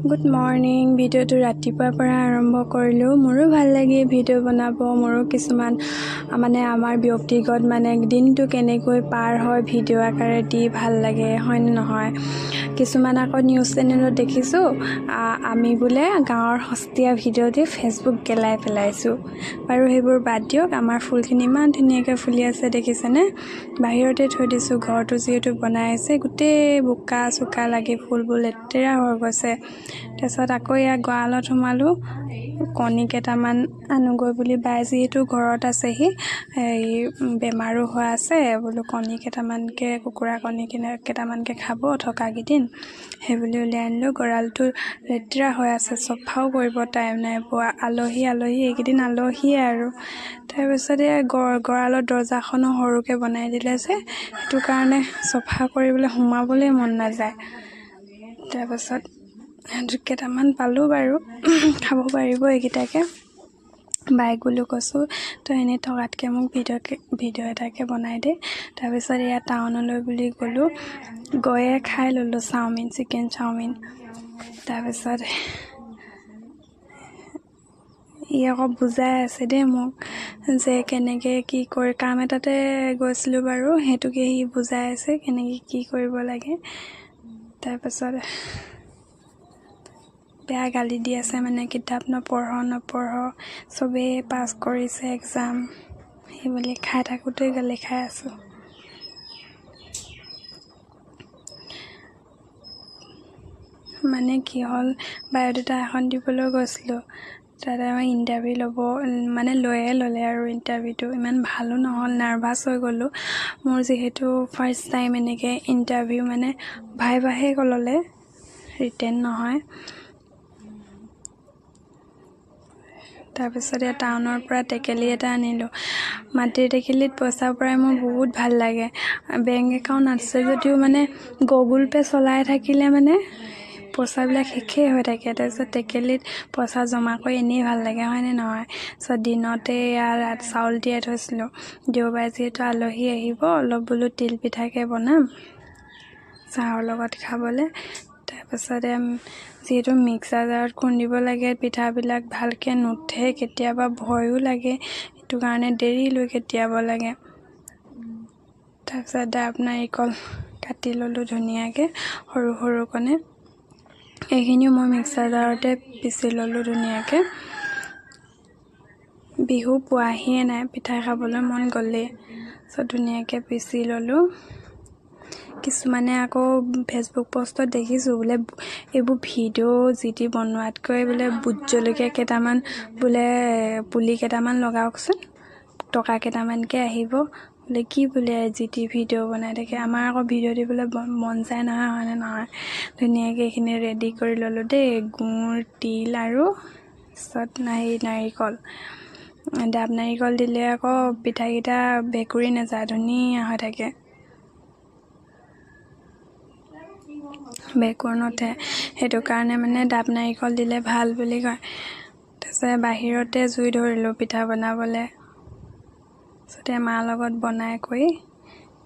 Good morning. ভিডিঅ'টো ৰাতিপুৱাৰ পৰা আৰম্ভ কৰিলোঁ। মোৰো ভাল লাগে ভিডিঅ' বনাব। মোৰো কিছুমান আমাৰ ব্যক্তিগত দিনটো কেনেকৈ পাৰ হয় ভিডিঅ' আকাৰে দি ভাল লাগে, হয়নে নহয়? কিছুমান আকৌ নিউজ চেনেলত দেখিছোঁ আমি বোলে গাঁৱৰ সস্তীয়া ভিডিঅ' দি ফেচবুক গেলাই পেলাইছোঁ। বাৰু সেইবোৰ বাদ দিয়ক। আমাৰ ফুলখিনি ইমান ধুনীয়াকৈ ফুলি আছে দেখিছেনে? বাহিৰতে থৈ দিছোঁ। ঘৰটো যিহেতু বনাই আছে, গোটেই বোকা চোকা লাগি ফুলবোৰ লেতেৰা হৈ গৈছে। তাৰপিছত আকৌ গঁৰালত সোমালোঁ। কণী কেইটামান আনোগৈ বুলি বাই যিহেতু ঘৰত আছেহি, বেমাৰো হোৱা আছে, বোলো কণী কেইটামানকৈ, কুকুৰা কণী কেইটামানকৈ খাব থকাকেইদিন, সেইবুলি উলিয়াই আনিলোঁ। গঁৰালটো লেতেৰা হৈ আছে, চফাও কৰিব টাইম নাই পোৱা। আলহী এইকেইদিন আলহীয়ে আৰু। তাৰপিছত গঁৰালৰ দৰ্জাখনো সৰুকৈ বনাই দিলে যে, সেইটো কাৰণে চফা কৰিবলৈ সোমাবলৈ মন নাযায়। তাৰপাছত কেইটামান পালোঁ বাৰু, খাব পাৰিব এইকেইটাকে। বাইক বোলো কৈছোঁ, তই এনেই থকাতকৈ মোক ভিডিঅ' এটাকে বনাই দে। তাৰপিছত টাউনলৈ বুলি গ'লোঁ। গৈয়ে খাই ল'লোঁ চিকেন চাওমিন। তাৰপিছত আকৌ বুজাই আছে দেই মোক যে কেনেকৈ কি কৰি, কাম এটাতে গৈছিলোঁ বাৰু, সেইটোকে সি বুজাই আছে কেনেকৈ কি কৰিব লাগে। তাৰপাছত বেয়া গালি দি আছে, কিতাপ নপঢ়, চবেই পাছ কৰিছে এক্সাম, সেইবুলি খাই থাকোঁতেই গালি খাই আছোঁ। কি হ'ল, বায়'ডাটা এখন দিবলৈ গৈছিলোঁ। তাতে ইণ্টাৰভিউ লৈয়ে ল'লে আৰু ইণ্টাৰভিউটো ইমান ভালো নহ'ল, নাৰ্ভাছ হৈ গ'লোঁ। মোৰ যিহেতু ফাৰ্ষ্ট টাইম এনেকৈ ইণ্টাৰভিউ ভাইভাহে ল'লে, ৰিটেন নহয়। তাৰপিছত টাউনৰ পৰা টেকেলি এটা আনিলোঁ। মাটিৰ টেকেলিত পইচা ভৰাই মোৰ বহুত ভাল লাগে। বেংক একাউণ্ট আছে যদিও গুগল পে' চলাই থাকিলে পইচাবিলাক শেষেই হৈ থাকে। তাৰপিছত টেকেলিত পইচা জমা কৰি এনেই ভাল লাগে, হয়নে নহয়? দিনতে চাউল তিয়াই থৈছিলোঁ। দেওবাৰে যিহেতু আলহী আহিব, অলপ বোলো তিল পিঠাকে বনাম চাহৰ লগত খাবলৈ। তাৰপাছত যিহেতু মিক্সাৰ জাৰত খুন্দিব লাগে, পিঠাবিলাক ভালকৈ নুঠে, কেতিয়াবা ভয়ো লাগে, সেইটো কাৰণে দেৰিলৈকে তিয়াব লাগে। তাৰপিছত নাৰিকল কাটি ল'লোঁ ধুনীয়াকৈ সৰু সৰুকণে। এইখিনিও মই মিক্সাৰ জাৰতে পিচি ল'লোঁ ধুনীয়াকৈ। বিহু পোৱাহিয়ে নাই, পিঠা খাবলৈ মন গ'লেই, ধুনীয়াকৈ পিচি ল'লোঁ। কিছুমানে আকৌ ফেচবুক পষ্টত দেখিছোঁ বোলে এইবোৰ ভিডিঅ' যি বনোৱাতকৈ বোলে ভোট জলকীয়া কেইটামান পুলি কেইটামান লগাওকচোন, টকা কেইটামানকৈ আহিব বোলে। কি বোলে ভিডিঅ' বনাই থাকে। আমাৰ আকৌ ভিডিঅ' দিবলৈ মন যায় নহয়, হয়নে নহয়? ধুনীয়াকৈ এইখিনি ৰেডি কৰি ল'লোঁ দেই, গুড়, তিল আৰু নাৰিকল। ডাব নাৰিকল দিলে আকৌ পিঠাকেইটা ভেঁকুৰি নাযায়, ধুনীয়া হৈ থাকে, ভেঁকুৰ নুঠে। সেইটো কাৰণে ডাব নাৰিকল দিলে ভাল বুলি কয়। তাৰপিছত বাহিৰতে জুই ধৰিলোঁ পিঠা বনাবলৈ। তাৰপিছতে মাৰ লগত বনাই কৰি